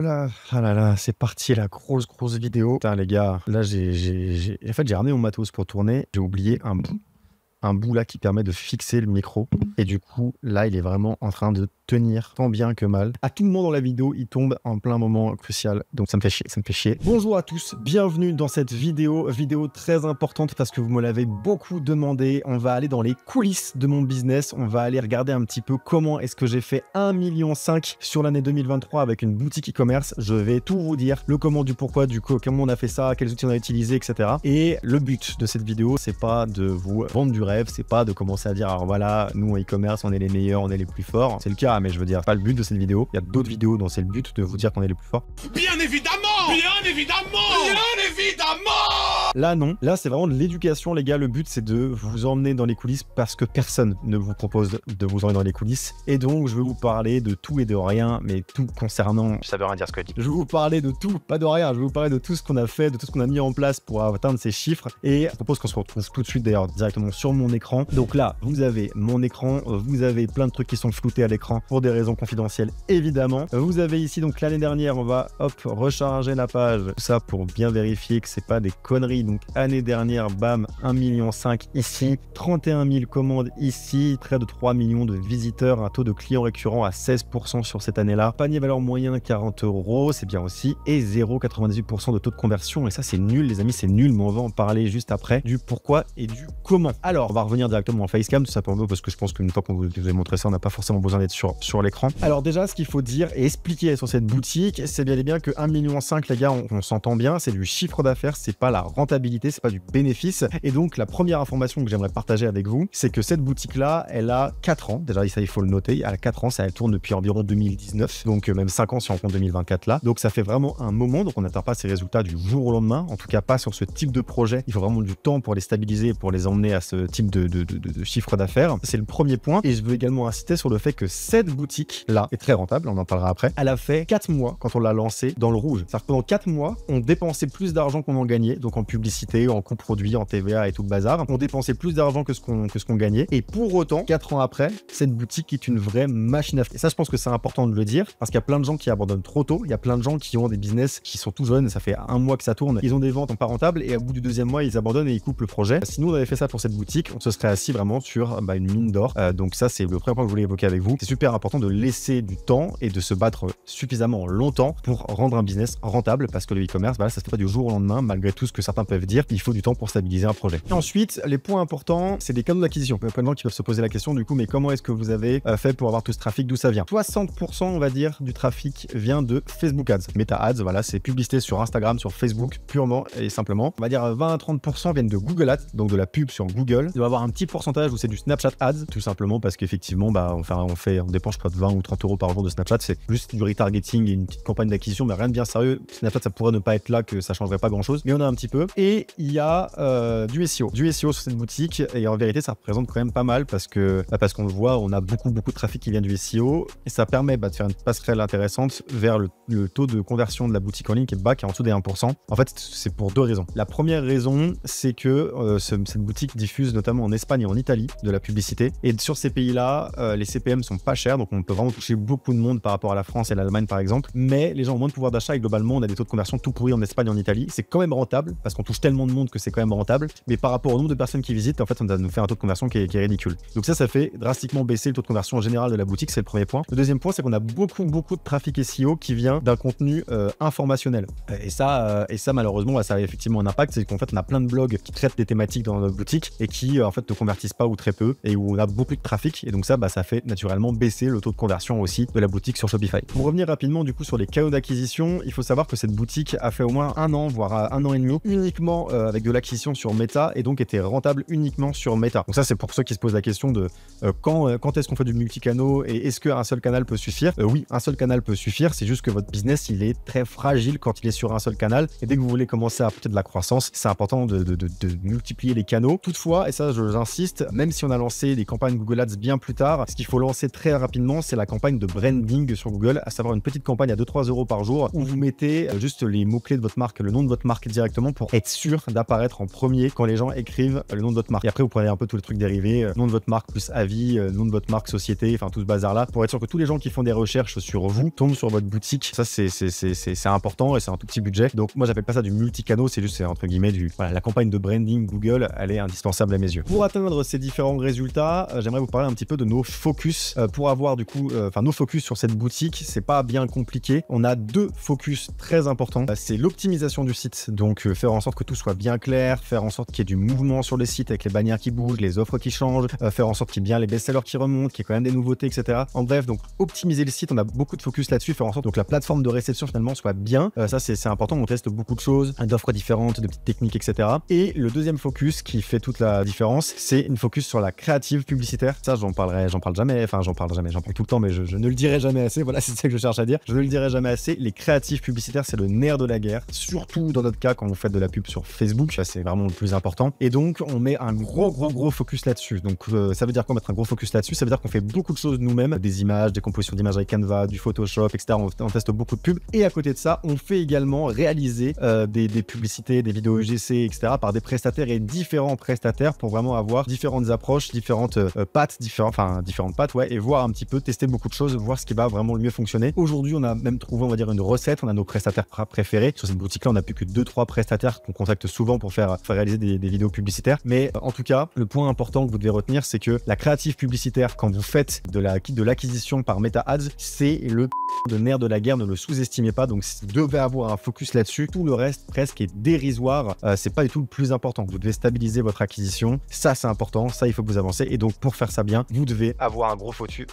Ah là là, c'est parti la grosse vidéo. Putain les gars, là en fait j'ai ramené mon matos pour tourner, j'ai oublié un bout là qui permet de fixer le micro. Et du coup, là, il est vraiment en train de tenir tant bien que mal. À tout moment dans la vidéo, il tombe en plein moment crucial. Donc ça me fait chier, ça me fait chier. Bonjour à tous, bienvenue dans cette vidéo très importante parce que vous me l'avez beaucoup demandé. On va aller dans les coulisses de mon business. On va aller regarder un petit peu comment est-ce que j'ai fait 1,5 million sur l'année 2023 avec une boutique e-commerce. Je vais tout vous dire, le comment, du pourquoi, du comment on a fait ça, quels outils on a utilisés, etc. Et le but de cette vidéo, c'est pas de vous vendre du rêve, c'est pas de commencer à dire alors voilà, nous en e-commerce on est les meilleurs, on est les plus forts. C'est le cas, mais je veux dire, c'est pas le but de cette vidéo. Il y a d'autres vidéos dont c'est le but de vous dire qu'on est les plus forts. Bien évidemment, bien évidemment, bien évidemment. Là non, là c'est vraiment de l'éducation les gars. Le but c'est de vous emmener dans les coulisses parce que personne ne vous propose de vous emmener dans les coulisses. Et donc je vais vous parler de tout et de rien, mais tout concernant... Ça veut rien dire ce que je dis. Je vais vous parler de tout, pas de rien. Je vais vous parler de tout ce qu'on a fait, de tout ce qu'on a mis en place pour atteindre ces chiffres. Et je propose qu'on se retrouve tout de suite d'ailleurs directement sur mon écran. Donc là, vous avez mon écran, vous avez plein de trucs qui sont floutés à l'écran pour des raisons confidentielles évidemment. Vous avez ici donc l'année dernière, on va hop recharger la page. Tout ça pour bien vérifier que c'est pas des conneries. Donc année dernière, bam, 1,5 million ici, 31 000 commandes ici, près de 3 millions de visiteurs, un taux de clients récurrents à 16% sur cette année-là. Panier valeur moyen 40 €, c'est bien aussi, et 0,98% de taux de conversion. Et ça c'est nul les amis, c'est nul, mais on va en parler juste après du pourquoi et du comment. Alors on va revenir directement en facecam, tout simplement parce que je pense qu'une fois qu'on vous a montré ça, on n'a pas forcément besoin d'être sur l'écran. Alors déjà, ce qu'il faut dire et expliquer sur cette boutique, c'est bien et bien que 1,5 million les gars, on s'entend bien, c'est du chiffre d'affaires, c'est pas la rentabilité, c'est pas du bénéfice. Et donc la première information que j'aimerais partager avec vous, c'est que cette boutique-là, elle a 4 ans. Déjà, ça il faut le noter, elle a 4 ans, ça elle tourne depuis environ 2019, donc même 5 ans si on compte 2024 là. Donc ça fait vraiment un moment, donc on n'atteint pas ces résultats du jour au lendemain, en tout cas pas sur ce type de projet. Il faut vraiment du temps pour les stabiliser, pour les emmener à ce type de chiffre d'affaires. C'est le premier point. Et je veux également insister sur le fait que cette boutique-là est très rentable, on en parlera après. Elle a fait 4 mois quand on l'a lancée dans le rouge. C'est-à-dire que pendant 4 mois, on dépensait plus d'argent qu'on en gagnait, donc en publicité, en coûts produits, en TVA et tout le bazar. On dépensait plus d'argent que ce qu'on gagnait. Et pour autant, 4 ans après, cette boutique est une vraie machine à fric. Et ça, je pense que c'est important de le dire, parce qu'il y a plein de gens qui abandonnent trop tôt. Il y a plein de gens qui ont des business qui sont tout jeunes, ça fait 1 mois que ça tourne. Ils ont des ventes pas rentables et au bout du 2e mois, ils abandonnent et ils coupent le projet. Si nous, on avait fait ça pour cette boutique, on se serait assis vraiment sur une mine d'or. Donc ça, c'est le premier point que je voulais évoquer avec vous. C'est super important de laisser du temps et de se battre suffisamment longtemps pour rendre un business rentable, parce que le e-commerce, ça se fait pas du jour au lendemain, malgré tout ce que certains peuvent dire. Il faut du temps pour stabiliser un projet. Et ensuite, les points importants, c'est des canaux d'acquisition. Il y a plein de gens qui peuvent se poser la question, du coup, mais comment est-ce que vous avez fait pour avoir tout ce trafic, d'où ça vient? 60%, on va dire, du trafic vient de Facebook Ads. Meta Ads, voilà, c'est publicité sur Instagram, sur Facebook, purement et simplement. On va dire 20 à 30% viennent de Google Ads, donc de la pub sur Google. Il doit y avoir un petit pourcentage où c'est du Snapchat Ads, tout simplement parce qu'effectivement, on dépense, je crois, de 20 ou 30 € par jour de Snapchat. C'est juste du retargeting et une petite campagne d'acquisition, mais rien de bien sérieux. Snapchat, ça pourrait ne pas être là, que ça changerait pas grand chose, mais on a un petit peu. Et il y a du SEO. Du SEO sur cette boutique, et en vérité, ça représente quand même pas mal parce qu'on le voit, on a beaucoup de trafic qui vient du SEO et ça permet de faire une passerelle intéressante vers le taux de conversion de la boutique en ligne qui est bas, qui est en dessous des 1%. En fait, c'est pour 2 raisons. La première raison, c'est que cette boutique diffuse notamment en Espagne et en Italie de la publicité. Et sur ces pays-là, les CPM sont pas chers, donc on peut vraiment toucher beaucoup de monde par rapport à la France et l'Allemagne par exemple. Mais les gens ont moins de pouvoir d'achat et globalement, on a des taux de conversion tout pourris en Espagne et en Italie. C'est quand même rentable parce qu'on touche tellement de monde que c'est quand même rentable. Mais par rapport au nombre de personnes qui visitent, en fait, on va nous faire un taux de conversion qui est ridicule. Donc ça fait drastiquement baisser le taux de conversion en général de la boutique. C'est le premier point. Le deuxième point, c'est qu'on a beaucoup de trafic SEO qui vient d'un contenu informationnel. Et ça malheureusement, ça a effectivement un impact. C'est qu'en fait, on a plein de blogs qui traitent des thématiques dans notre boutique et qui en fait ne convertissent pas ou très peu, et où on a beaucoup de trafic. Et donc ça fait naturellement baisser le taux de conversion aussi de la boutique sur Shopify. Pour revenir rapidement du coup sur les canaux d'acquisition, il faut savoir que cette boutique a fait au moins 1 an, voire 1 an et demi, uniquement avec de l'acquisition sur Meta, et donc était rentable uniquement sur Meta. Donc ça, c'est pour ceux qui se posent la question de quand est-ce qu'on fait du multicanaux et est-ce qu'un seul canal peut suffire? Oui, un seul canal peut suffire, c'est juste que votre business, il est très fragile quand il est sur un seul canal, et dès que vous voulez commencer à apporter de la croissance, c'est important de multiplier les canaux. Toutefois, et ça ça j'insiste, même si on a lancé des campagnes Google Ads bien plus tard, ce qu'il faut lancer très rapidement, c'est la campagne de branding sur Google, à savoir une petite campagne à 2-3 euros par jour où vous mettez juste les mots-clés de votre marque, le nom de votre marque directement pour être sûr d'apparaître en premier quand les gens écrivent le nom de votre marque. Et après, vous prenez un peu tous les trucs dérivés, nom de votre marque plus avis, nom de votre marque société, enfin tout ce bazar-là, pour être sûr que tous les gens qui font des recherches sur vous tombent sur votre boutique. Ça, c'est important et c'est un tout petit budget. Donc moi, j'appelle pas ça du multicanaux, c'est juste, entre guillemets, la campagne de branding Google, elle est indispensable à mes yeux. Pour atteindre ces différents résultats, j'aimerais vous parler un petit peu de nos focus. Pour avoir du coup, nos focus sur cette boutique, c'est pas bien compliqué. On a 2 focus très importants. C'est l'optimisation du site, donc faire en sorte que tout soit bien clair, faire en sorte qu'il y ait du mouvement sur le site avec les bannières qui bougent, les offres qui changent, faire en sorte qu'il y ait bien les best-sellers qui remontent, qu'il y ait quand même des nouveautés, etc. En bref, donc optimiser le site, on a beaucoup de focus là-dessus, faire en sorte que la plateforme de réception finalement soit bien. Ça, c'est important. On teste beaucoup de choses, d'offres différentes, de petites techniques, etc. Et le deuxième focus qui fait toute la différence, c'est une focus sur la créative publicitaire. Ça, j'en parle jamais, j'en parle tout le temps, mais je ne le dirai jamais assez. Voilà, c'est ça que je cherche à dire. Je ne le dirai jamais assez. Les créatifs publicitaires, c'est le nerf de la guerre, surtout dans notre cas quand vous faites de la pub sur Facebook. Ça, c'est vraiment le plus important. Et donc, on met un gros focus là-dessus. Donc, ça veut dire quoi mettre un gros focus là-dessus? Ça veut dire qu'on fait beaucoup de choses nous-mêmes, des images, des compositions d'images avec Canva, du Photoshop, etc. On teste beaucoup de pubs. Et à côté de ça, on fait également réaliser des publicités, des vidéos UGC, etc. par des prestataires et différents prestataires pour vraiment avoir différentes approches, différentes pattes, et voir un petit peu, tester beaucoup de choses, voir ce qui va vraiment le mieux fonctionner. Aujourd'hui, on a même trouvé, on va dire, une recette. On a nos prestataires préférés. Sur cette boutique-là, on n'a plus que 2-3 prestataires qu'on contacte souvent pour faire réaliser des vidéos publicitaires. Mais en tout cas, le point important que vous devez retenir, c'est que la créative publicitaire, quand vous faites de l'acquisition par Meta Ads, c'est le de nerf de la guerre, ne le sous-estimez pas. Donc, vous devez avoir un focus là-dessus. Tout le reste, presque, est dérisoire. C'est pas du tout le plus important. Vous devez stabiliser votre acquisition. Ça, c'est important. Ça, il faut que vous avancez. Et donc, pour faire ça bien, vous devez avoir un gros focus,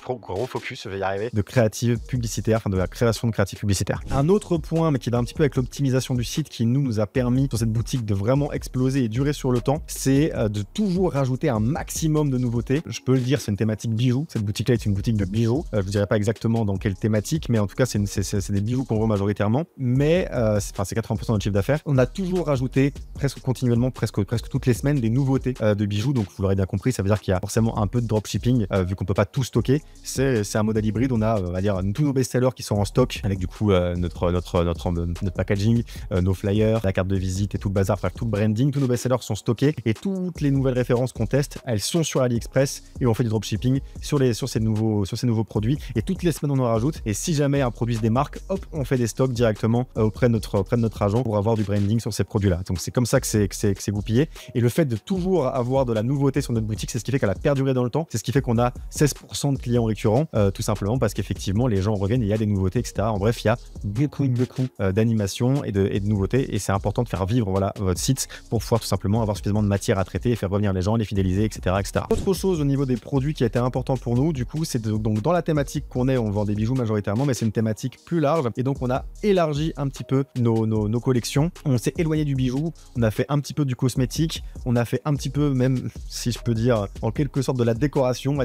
je vais y arriver, de créative publicitaire, enfin de la création de créative publicitaire. Un autre point, mais qui va un petit peu avec l'optimisation du site, qui nous a permis sur cette boutique de vraiment exploser et durer sur le temps, c'est de toujours rajouter un maximum de nouveautés. Je peux le dire, c'est une thématique bijoux. Cette boutique-là est une boutique de bijoux. Je ne dirais pas exactement dans quelle thématique, mais en tout cas, c'est des bijoux qu'on vend majoritairement. Mais c'est 80% de notre chiffre d'affaires. On a toujours rajouté presque continuellement, presque toutes les semaines, des nouveautés de bijoux. Donc, vous l'aurez bien compris, ça veut dire qu'il y a forcément un peu de dropshipping, vu qu'on peut pas tout stocker. C'est un modèle hybride. On a, on va dire, tous nos best-sellers qui sont en stock, avec du coup notre packaging, nos flyers, la carte de visite et tout le bazar, enfin tout le branding. Tous nos best-sellers sont stockés et toutes les nouvelles références qu'on teste, elles sont sur AliExpress et on fait du dropshipping sur ces nouveaux produits. Et toutes les semaines, on en rajoute. Et si jamais un produit se démarque, hop, on fait des stocks directement auprès de notre agent pour avoir du branding sur ces produits-là. Donc c'est comme ça que c'est goupillé. Et le fait de toujours avoir de la nouveauté sur notre boutique, c'est ce qui fait qu'elle a perduré dans le temps. C'est ce qui fait qu'on a 16% de clients récurrents, tout simplement parce qu'effectivement, les gens reviennent, il y a des nouveautés, etc. En bref, il y a beaucoup d'animations et de nouveautés. Et c'est important de faire vivre votre site pour pouvoir tout simplement avoir suffisamment de matière à traiter et faire revenir les gens, les fidéliser, etc. Autre chose au niveau des produits qui a été important pour nous, du coup, c'est donc dans la thématique on vend des bijoux majoritairement, mais c'est une thématique plus large. Et donc, on a élargi un petit peu nos collections. On s'est éloigné du bijou. On a fait un petit peu du cosmétique. On a fait un petit peu, même si je peux dire, en quelque sorte de la décoration.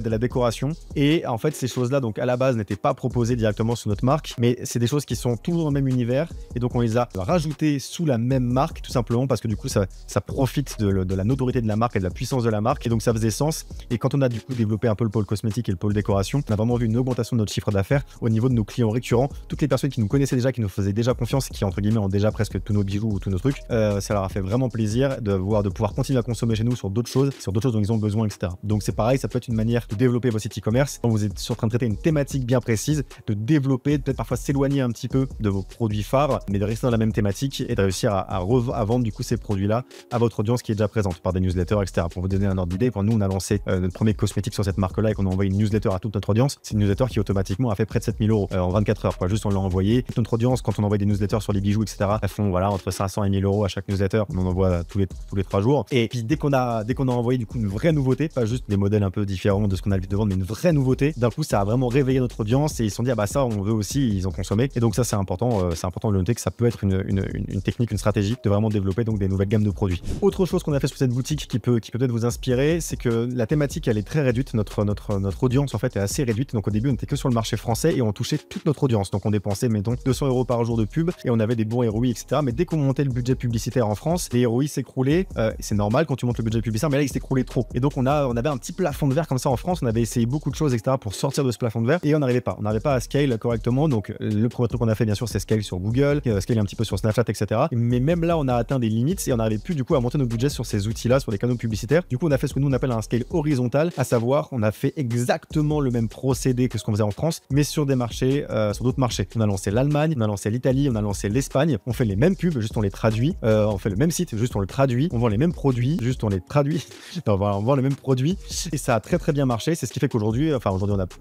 Et en fait, ces choses-là, donc à la base, n'étaient pas proposées directement sur notre marque, mais c'est des choses qui sont toujours dans le même univers. Et donc, on les a rajoutées sous la même marque, tout simplement parce que du coup, ça profite de la notoriété de la marque et de la puissance de la marque. Et donc, ça faisait sens. Et quand on a du coup développé un peu le pôle cosmétique et le pôle décoration, on a vraiment vu une augmentation de notre chiffre d'affaires au niveau de nos clients récurrents. Toutes les personnes qui nous connaissaient déjà, qui nous faisaient déjà confiance et qui, entre guillemets, ont déjà presque tous nos bijoux ou tous nos trucs, ça leur a fait vraiment plaisir de pouvoir continuer à consommer chez nous sur d'autres choses dont ils ont besoin, etc. Donc, c'est pareil, ça peut être une manière de développer vos sites e-commerce. Quand vous êtes en train de traiter une thématique bien précise, de développer, peut-être parfois s'éloigner un petit peu de vos produits phares, mais de rester dans la même thématique et de réussir à vendre du coup ces produits-là à votre audience qui est déjà présente par des newsletters, etc. Pour vous donner un ordre d'idée, nous, on a lancé notre premier cosmétique sur cette marque-là et qu'on a envoyé une newsletter à toute notre audience. C'est une newsletter qui automatiquement a fait près de 7 000 € en 24 heures. Juste on l'a envoyé. Toute notre audience, quand on envoie des newsletters sur les bijoux, etc., elles font entre 500 et 1000 € à chaque newsletter. On en envoie tous les 3 jours. Et puis dès qu'on a envoyé du coup une vraie nouveauté, pas juste des modèles un peu différents de ce qu'on a l'habitude de vendre, mais une vraie nouveauté, d'un coup ça a vraiment réveillé notre audience et ils se sont dit ça on veut aussi, ils ont consommé. Et donc ça c'est important de le noter que ça peut être une technique, une stratégie de vraiment développer donc des nouvelles gammes de produits. Autre chose qu'on a fait sur cette boutique qui peut peut-être vous inspirer, c'est que la thématique elle est très réduite. Notre audience en fait est assez réduite. Donc au début on était que sur le marché français et on touchait toute notre audience. Donc on dépensait 200 € par jour de pub et on avait des bons ROI, etc. Mais dès qu'on montait le budget publicitaire en France, les ROI s'écroulaient. C'est normal quand tu montes le budget publicitaire, mais là il s'écroulait trop. Et donc on avait un petit plafond de verre comme ça en France. On avait essayé beaucoup de choses, etc. pour sortir de ce plafond de verre et on n'arrivait pas. On n'arrivait pas à scale correctement. Donc le premier truc qu'on a fait, bien sûr, c'est scale sur Google, scale un petit peu sur Snapchat, etc. Mais même là, on a atteint des limites et on n'arrivait plus du coup à monter nos budgets sur ces outils-là, sur les canaux publicitaires. Du coup, on a fait ce que nous on appelle un scale horizontal, à savoir, on a fait exactement le même procédé que ce qu'on faisait en France, mais sur des marchés, sur d'autres marchés. On a lancé l'Allemagne, on a lancé l'Italie, on a lancé l'Espagne. On fait les mêmes pubs, juste on les traduit. On fait le même site, juste on le traduit. On vend les mêmes produits, juste on les traduit. On vend les mêmes produits et ça a très très bien marché. C'est ce qui fait qu'aujourd'hui,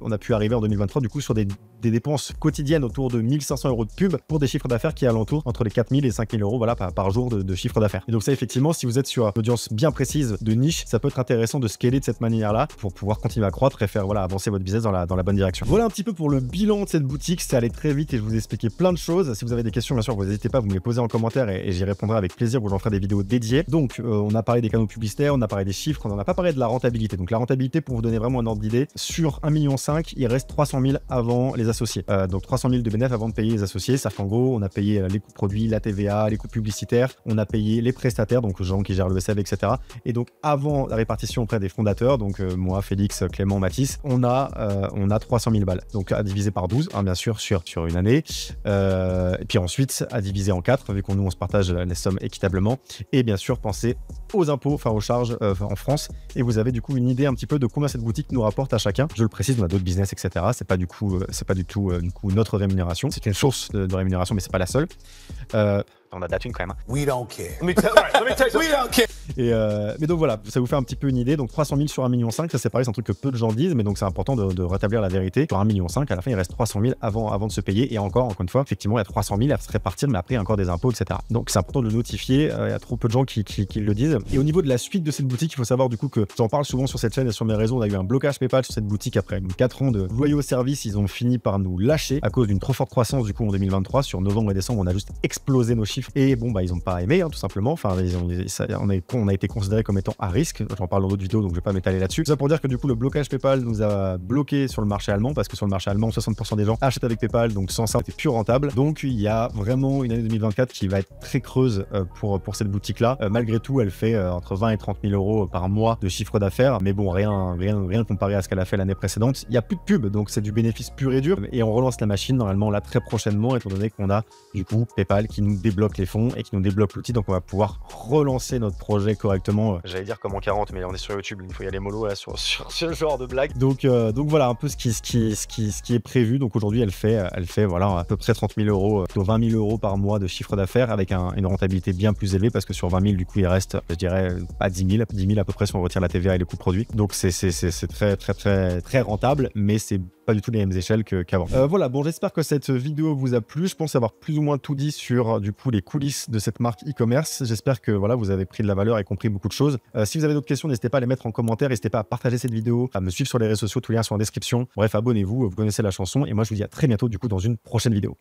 on a pu arriver en 2023 du coup sur des dépenses quotidiennes autour de 1500 € de pub pour des chiffres d'affaires qui est alentour entre les 4000 et 5000 € voilà, par jour de chiffre d'affaires. Et donc ça, effectivement, si vous êtes sur une audience bien précise de niche, ça peut être intéressant de scaler de cette manière-là pour pouvoir continuer à croître et faire avancer votre business dans la bonne direction. Voilà un petit peu pour le bilan de cette boutique. C'est allé très vite et je vous ai expliqué plein de choses. Si vous avez des questions, bien sûr, vous n'hésitez pas, vous me les posez en commentaire et j'y répondrai avec plaisir. J'en ferai des vidéos dédiées. Donc, on a parlé des canaux publicitaires, on a parlé des chiffres, on n'a pas parlé de la rentabilité. Donc, la rentabilité, pour vous donner vraiment un ordre d'idée, sur 1,5 million, il reste 300 000 avant les associés. Donc, 300 000 de bénéfices avant de payer les associés. C'est-à-dire qu'en gros, on a payé les coûts produits, la TVA, les coûts publicitaires, on a payé les prestataires, donc les gens qui gèrent le SAV, etc. Et donc, avant la répartition auprès des fondateurs, donc moi, Félix, Clément, Mathis, on a 300 000 balles. Donc, à diviser par 12, hein, bien sûr, sur une année. Et puis ensuite, à diviser en 4, vu qu'on nous, on se partage les sommes équitablement. Et bien sûr, pensez aux impôts, enfin aux charges en France. Et vous avez du coup une idée un petit peu de combien cette boutique nous rapporte à chacun. Je le précise, on a d'autres business, etc. C'est pas du tout notre rémunération. C'est une source de rémunération, mais c'est pas la seule. On a de la thune quand même. We don't care. Let me tell you, we don't care. Mais donc voilà, ça vous fait un petit peu une idée. Donc 300 000 sur 1,5 million, ça c'est pareil, c'est un truc que peu de gens disent, mais donc c'est important de rétablir la vérité. Sur 1,5 million, à la fin il reste 300 000 avant de se payer. Et encore une fois, effectivement, il y a 300 000 à se répartir, mais après il y a encore des impôts, etc. Donc c'est important de le notifier. Il y a trop peu de gens qui le disent. Et au niveau de la suite de cette boutique, il faut savoir du coup que j'en parle souvent sur cette chaîne et sur mes réseaux. On a eu un blocage PayPal sur cette boutique après 4 ans de loyaux services. Ils ont fini par nous lâcher à cause d'une trop forte croissance du coup en 2023. Sur novembre et décembre, on a juste explosé nos chiffres. Et bon, ils ont pas aimé, hein, tout simplement. Enfin, on a été considéré comme étant à risque. J'en parle dans d'autres vidéos, donc je vais pas m'étaler là-dessus. Tout ça pour dire que du coup, le blocage PayPal nous a bloqué sur le marché allemand, parce que sur le marché allemand, 60% des gens achètent avec PayPal, donc sans ça, c'était plus rentable. Donc, il y a vraiment une année 2024 qui va être très creuse pour cette boutique-là. Malgré tout, elle fait entre 20 et 30 000 € par mois de chiffre d'affaires, mais bon, rien comparé à ce qu'elle a fait l'année précédente. Il y a plus de pub, donc c'est du bénéfice pur et dur. Et on relance la machine normalement là très prochainement, étant donné qu'on a du coup PayPal qui nous débloque les fonds et qui nous débloque l'outil, donc on va pouvoir relancer notre projet correctement. J'allais dire comme en 40, mais on est sur YouTube, il faut y aller mollo là, sur ce genre de blague. Donc voilà un peu ce qui est prévu. Donc aujourd'hui elle fait voilà à peu près 30 000 €, plutôt 20 000 € par mois de chiffre d'affaires avec une rentabilité bien plus élevée, parce que sur 20 000 du coup il reste, je dirais, pas 10 000 à peu près si on retire la TVA et les coûts produits. Donc c'est très très très très rentable, mais c'est pas du tout les mêmes échelles qu'avant. Voilà, bon, j'espère que cette vidéo vous a plu. Je pense avoir plus ou moins tout dit sur du coup les coulisses de cette marque e-commerce. J'espère que voilà, vous avez pris de la valeur et compris beaucoup de choses. Si vous avez d'autres questions, n'hésitez pas à les mettre en commentaire, n'hésitez pas à partager cette vidéo, à me suivre sur les réseaux sociaux, tous les liens sont en description. Bref, abonnez-vous, vous connaissez la chanson et moi je vous dis à très bientôt du coup dans une prochaine vidéo.